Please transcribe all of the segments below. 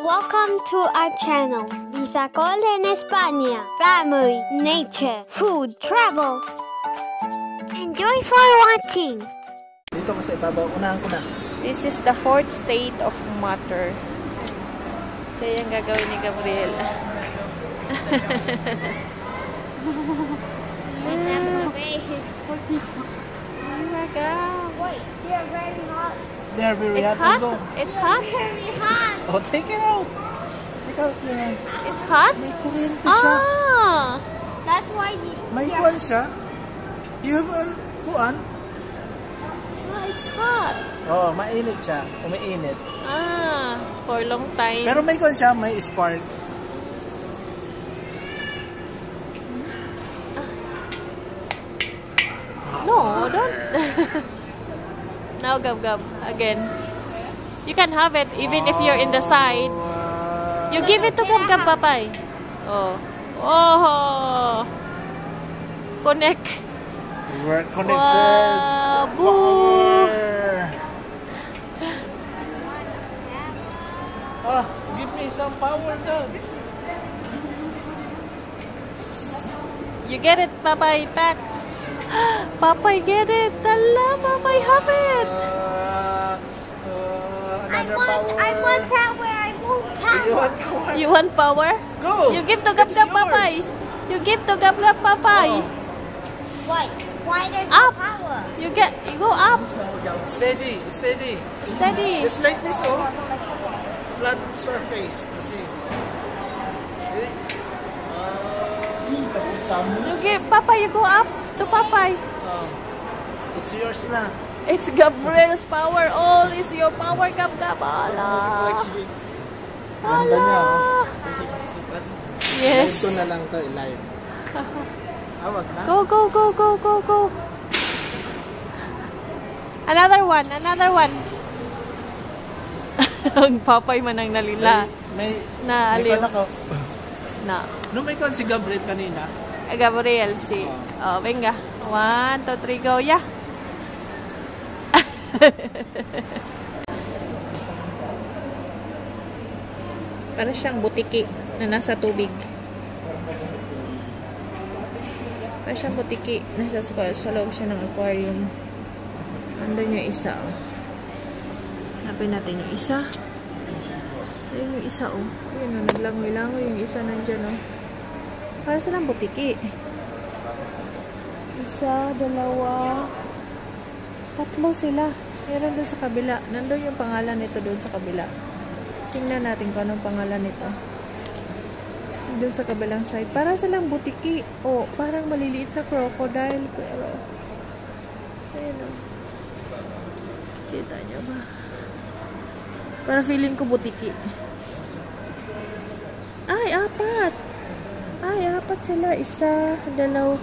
Welcome to our channel, Bisacol en España. Family, nature, food, travel. Enjoy for watching. Dito kasi ibabaw, unahan ko na. This is the fourth state of matter. Kaya yung gagawin ni Gabriel. Wait, they're very hot. They're very It's hot. hot? It's hot? Very hot. Oh, take it out. Take out your hand. It's hot? May kuryente siya. Ah! That's why you... May kuwan siya. You have a kuwan? Oh, it's hot. Oh, mainit siya. Umiinit. Ah, for a long time. Pero may kuwan siya, may spark. No, don't. Now, Gab. Again. You can have it even if you're in the side. You give it to Gab, Papay. Oh. Oh. Connect. We're connected. Wow. Boo. Ah, give me some power now. You get it, Papay. Pack. Papay, get it. Tala, Papay, have it. Another power. I want power. I want power. You want power? You want power? Go. You give to Gab, It's Papay. yours. You give to Gab, Papay. Oh. Why there's Up. no power? You go up. Steady. Steady. Just like this, oh. Flat surface. See. You give, Papay, you go up to Papay. It's yours na. It's Gabriel's power. All is your power, Gab. Ala. Ganda niya, oh. Yes. Ito na lang to, live. Awag na. Go. Another one. Ang Papay man ang nalila. May Naaliw. kon ako. Na. No, may kon si Gabriel kanina. Gabriel, si. Oh, venga. 1, 2, 3, go. Yeah. Para siyang butiki na nasa tubig. Para siyang butiki nasa sa loob siya ng aquarium. Andun yung isa, oh. Hanapin natin yung isa. Ayun yung isa, oh. Ayun, oh, naglangoy-langoy yung isa nandyan, oh. Para silang butiki. Isa, dalawa, tatlo sila. Meron doon sa kabila. Nandun yung pangalan nito doon sa kabila. Tingnan natin kung anong pangalan nito. Doon sa kabilang side. Para silang butiki. O, parang maliliit na crocodile. Pero, ayun o. Kita niyo ba? Para feeling ko butiki. Ay, apat sila. Isa, dalaw.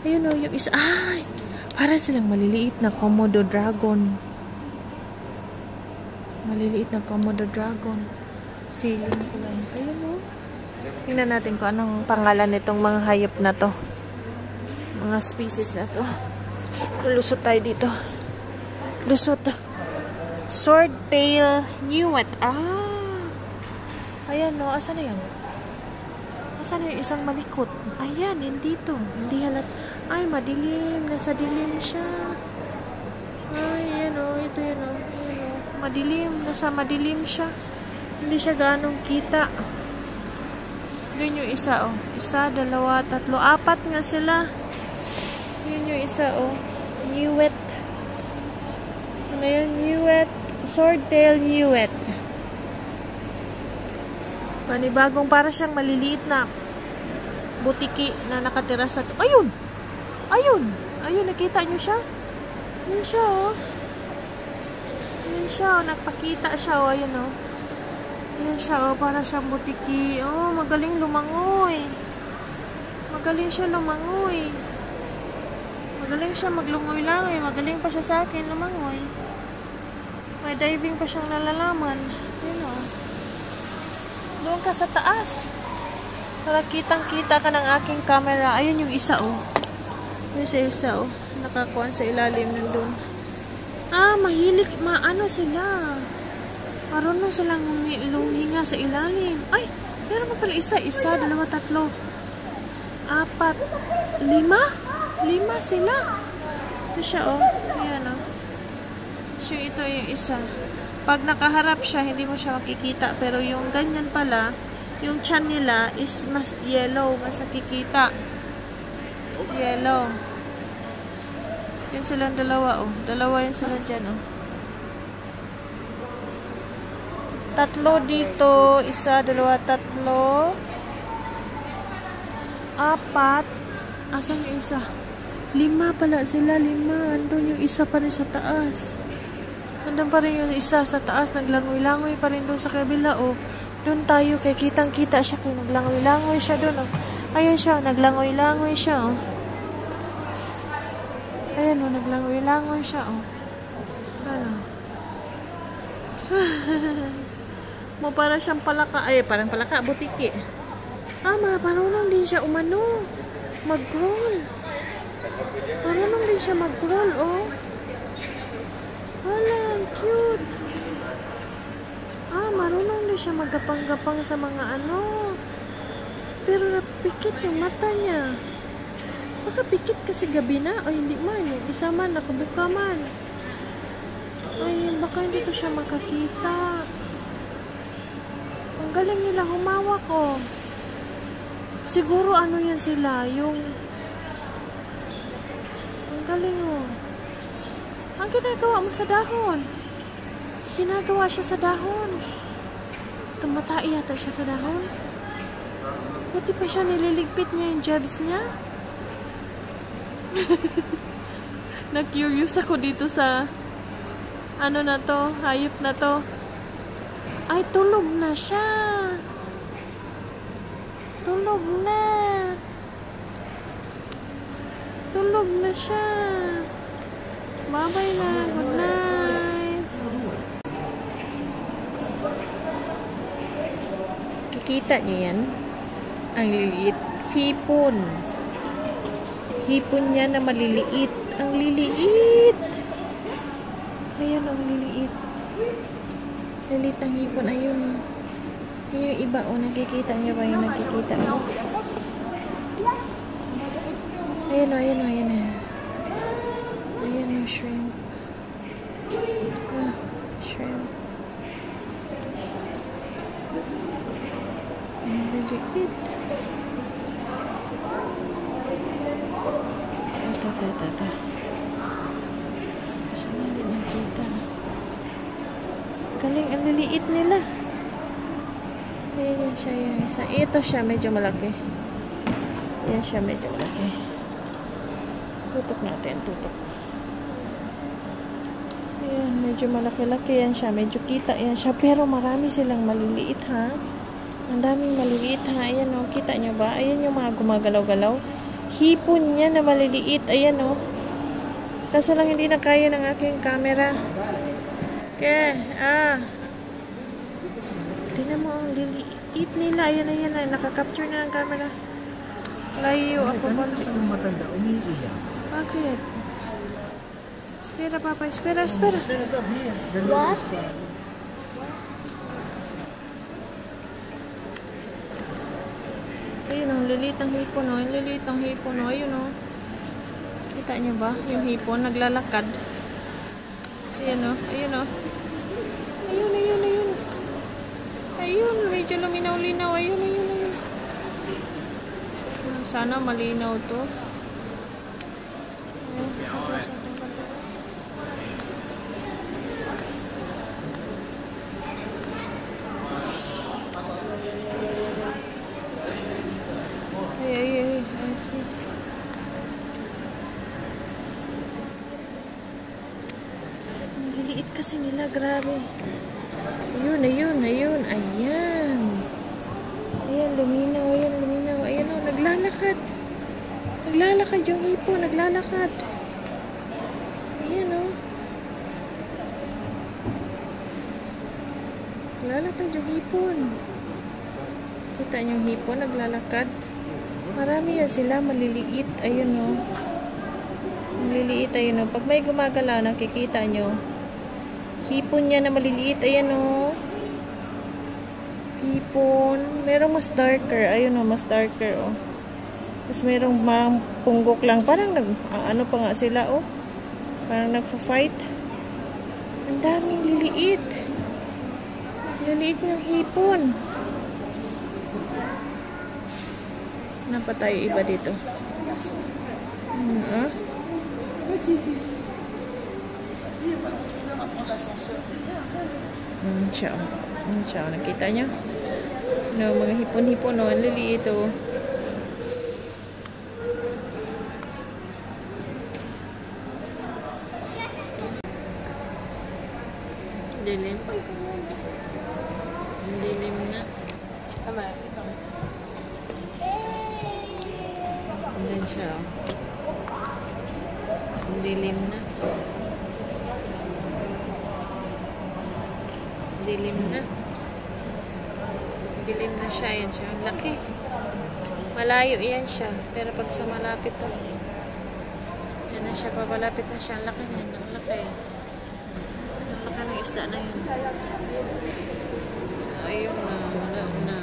Ayun o, yung isa. Ay! Para silang maliliit na Komodo dragon. Maliliit na Komodo dragon. Feeling ko lang. Ayun o. Tingnan natin kung anong pangalan nitong mga hayop na to. Mga species na to. Lusot tayo dito. Lusot. Swordtail Newt. Ayan o. Asan na yan? Asan na yung isang malikot? Ayan, hindi to. Hindi halat. Ay, madilim. Nasa dilim siya. Ay, yan o. Ito yan o. Madilim. Nasa madilim siya. Hindi siya ganong kita. Yun yung isa, oh. Isa, dalawa, tatlo, apat nga sila. Yun yung isa, oh. Newt. Ano yun? Newt. Swordtail Newt. Panibagong para siyang maliliit na butiki na nakatira sa... Ayun! Nakita nyo siya? Yun siya, oh. Yun siya, oh. Nagpakita siya, oh. Ayun, oh. Yan siya, oh, para siyang butiki. Oh, magaling lumangoy. Magaling siya lumangoy. Magaling siya maglungoy-langoy. Magaling pa siya sa akin lumangoy. May diving pa siyang nalalaman. Yun, oh. Doon ka sa taas. Para kitang-kita ka ng aking camera. Ayun yung isa, oh. Yung isa, oh. Nakakuan sa ilalim nandun. Mahilig, maano sila. Marunong silang huminga nga sa ilalim. Ay, meron pa pala isa, dalawa, tatlo, apat, lima sila. Ito siya, oh. Ayan, oh. So, ito yung isa. Pag nakaharap siya, hindi mo siya makikita. Pero yung ganyan pala, yung chan nila is mas yellow, mas nakikita. Yellow. Yun silang dalawa, oh. Dalawa yun sila dyan, oh. Tatlo dito. Isa, dalawa, tatlo. Apat. Asan yung isa? 5 pala sila. 5. Andun yung isa pa rin sa taas. Andun pa rin yung isa sa taas. Naglangoy-langoy pa rin doon sa kabila, oh. Doon tayo. Kaya kitang-kita siya. Kaya naglangoy-langoy siya doon, oh. Ayan siya. Naglangoy-langoy siya, oh. Ayan, oh. Naglangoy-langoy siya, oh. Ano? Mo para siyang palaka. Ay, parang palaka. Butiki. Marunong din siya umano. Mag-roll. Marunong din siya mag-roll, oh. Wala, cute. Marunong din siya maggapang-gapang sa mga ano. Pero napikit yung mata niya. Baka pikit kasi gabi na. O hindi man. Yung isa man, nakabuka man. Ay, baka hindi ko siya makakita. Ang galing nila humawak, oh. Siguro ano yan sila, yung ang galing, oh. Ang ginagawa mo sa dahon. Ginagawa siya sa dahon. Tumatai yata siya sa dahon. Buti pa siya nililigpit niya yung jabs niya. Na-curious ako dito sa ano na to, hayop na to. Ay, tulog na siya. Tulog na. Tulog na siya. Bye-bye na. Good night. Kikita niyo yan? Ang liliit. Hipon. Hipon niya na maliliit. Ang liliit. Ayan, ang liliit. Salitang hipon. Ayun. Yung iba, oh, nakikita niyo ba yung nakikita mo? Ayan, oh, ayan, oh, ayan, oh. Ayan yung shrimp. Shrimp. Ang liliit. Ito. Kasi na din nakita. Galing, ang liliit nila. Ayan siya, yung isa. Ito siya, medyo malaki. Ayan siya, medyo malaki. Tutok natin, tutok. Ayan, medyo malaki-laki. Yan siya, medyo kita. Yan siya, pero marami silang maliliit, ha? Ang daming maliliit, ha? Ayan, o, kita nyo ba? Ayan yung mga gumagalaw-galaw. Hipon niya na maliliit. Ayan, o. Kaso lang hindi na kaya ng aking camera. Okay, tingnan mo, ang liliit nila. Ayan, nakaka-capture na ng camera. Layo ako ba? Matanda, umiiyak. Bakit? Espera, papa. Espera. What? Ayun, ang liliit ng hipon, oh. Ang liliit ng hipon, oh. Ayun, oh. Kita nyo ba? Yung hipon, naglalakad. Ayun, oh. Ayun, oh. Ayun, medyo luminaw-linaw. Ayun. Sana malinaw to. Ay, see. Ang liliit kasi nila, grabe. Ayun. Ayan. Ayan, luminaw. Ayan, oh, naglalakad. Naglalakad yung hipon, naglalakad. Ayan, oh. Naglalakad yung hipon. Kita niyo yung hipon, naglalakad. Marami yan sila, maliliit. Ayun, oh. Maliliit, ayun, oh. Pag may gumagalaw, nakikita nyo. Hipon niya na maliliit. Ayan, oh. Hipon. Merong mas darker. Ayun o, mas darker o. Tapos merong mga punggok lang. Parang ano pa nga sila o. Parang nagpa-fight. Ang daming liliit. Liliit ng hipon. Ano pa tayo iba dito? Siya. Nakita niyo? No, mga hipon-hipon, no? Ang liliit, oh. Dilim. Dilim na. Tama. Andun siya, oh. Dilim na. Dilim na. Dilim na siya. Yan siya. Ang laki. Malayo yan siya. Pero pag sa malapit to, yan na siya. Papalapit na siya. Ang laki niyan. Ang laki. Ang laki ng isda na yun. Ayun na. Wala na.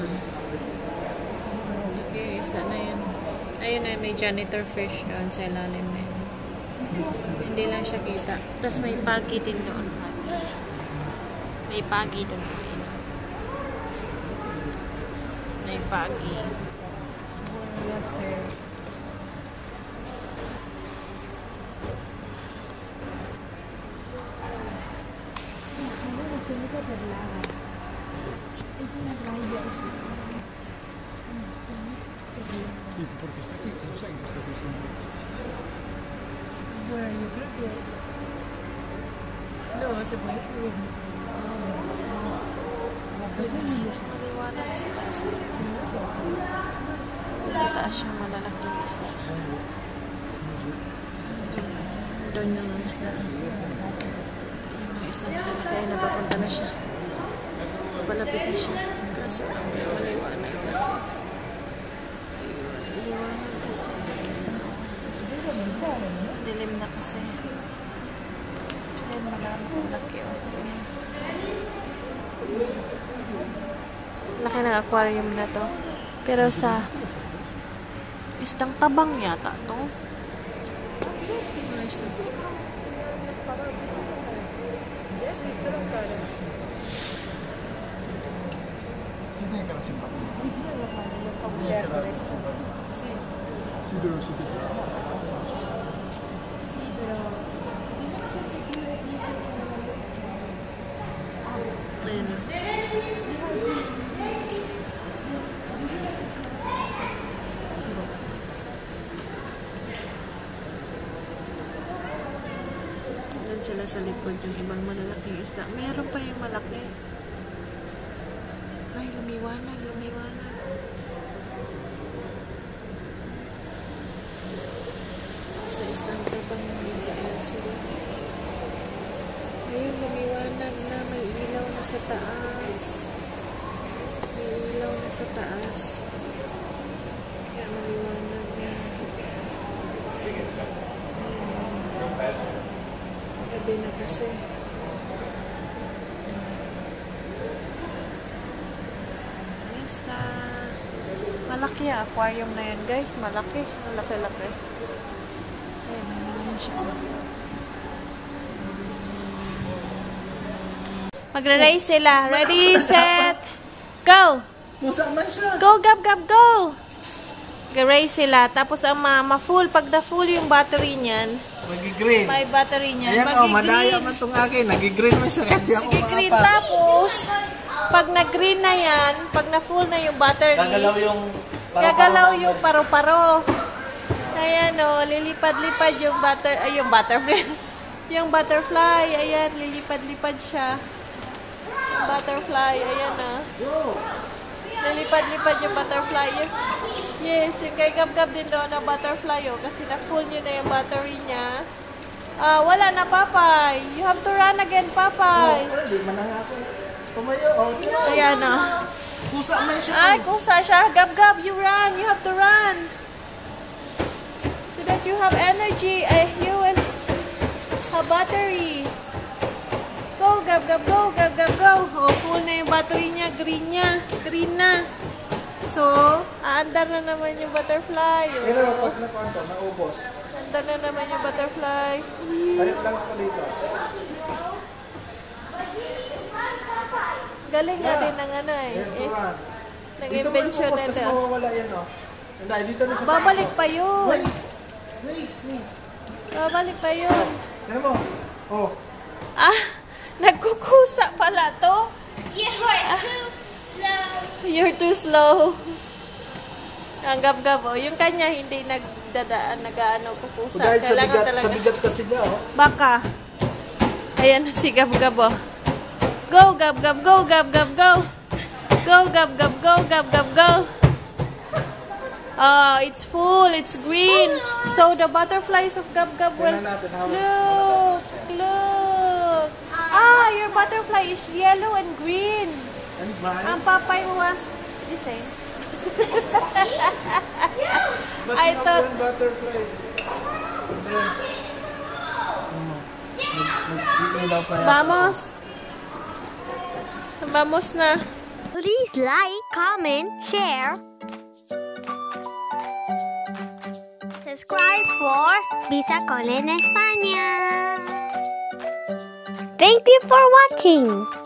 Laki yung isda na yan. Ayun na. May janitor fish doon sa ilalim na yun. Hindi lang siya kita. Tapos may pagi din doon. May pagi doon. May pagi. Porque está aquí, no sé qué está diciendo. Where are you going? No, se puede. Maliwanag sa taas. Sa taas yung malalaking isda. Doon yung isda. Yung isda na kaya napapunta na siya. Palapit na siya. Kaso maliwanag kasi. Maliwanag kasi. Dilim na kasi. Ayan, malamang laki. Laki ng aquarium na to. Pero sa isdang tabang yata to. Sila sa likod yung ibang malalaking isda. Meron pa yung malaki. Ay, lumiwanag. Sa isdang tabang ayan sila. Ayun, lumiwanag na. May ilaw na sa taas. Kaya maliwanag na. Gabi na kasi. Basta. Malaki ang aquarium na yan, guys. Malaki. Malaki-laki. Ayan, naman siya. Magra-race sila. Ready, set, go! Go, gab, go! Magra-race sila. Tapos ang ma-full. Pag na-full yung battery niyan, Magi-green. may battery niyan. Ayan o, madaya man itong akin. Nagi-green mo siya. Hindi ako Nag-green tapos, pag nag-green na yan, pag na-full na yung battery, gagalaw yung paro-paro. Ayan o, lilipad-lipad yung butterfly. Yung butterfly, ayan, lilipad-lipad siya. Yung butterfly, ayan o. Lilipad-lipad yung butterfly. Yes, yung kay Gab-Gab din doon na butterfly o, kasi na-full nyo na yung battery niya. Wala na, Papay. You have to run again, Papay. Hindi man na ako. Tumayo o. Ayan o. Kusa man siya. Ay, kusa siya. Gab-Gab, you run. You have to run. So that you have energy. You will have battery. Go, gab, gab, go, gab, gab, go. Oh, full na yung battery niya, green na. So, aandar na naman yung butterfly. Oh. Pero pag naubos. Aandar na naman yung butterfly. Tayo lang ako dito. Galing nga din ng ano eh. Ng invention na Dito mo mawawala yan, oh. Dito na sa babalik pa yun. Wait. Babalik pa yun. Tignan mo. Oh. Ah, nagkukusa pala to. You're too slow. Ang gab-gab, oh. Yung kanya hindi nagdadaan, nag-ano, kukusa. Dahil Kailangan talaga. sa bigat kasi niya, oh. Baka. Ayan, si gab-gab, oh. Go, gab-gab, go, gab-gab, go. Go, gab-gab, go, gab-gab, go. Oh, it's full, it's green. So the butterflies of gab-gab will... Look. Ah, your butterfly is yellow and green. And mine? Ang papay was the same. But I you have thought- one butterfly. Vamos. Vamos na. Please like, comment, share. Subscribe for Visa Call en España. Thank you for watching.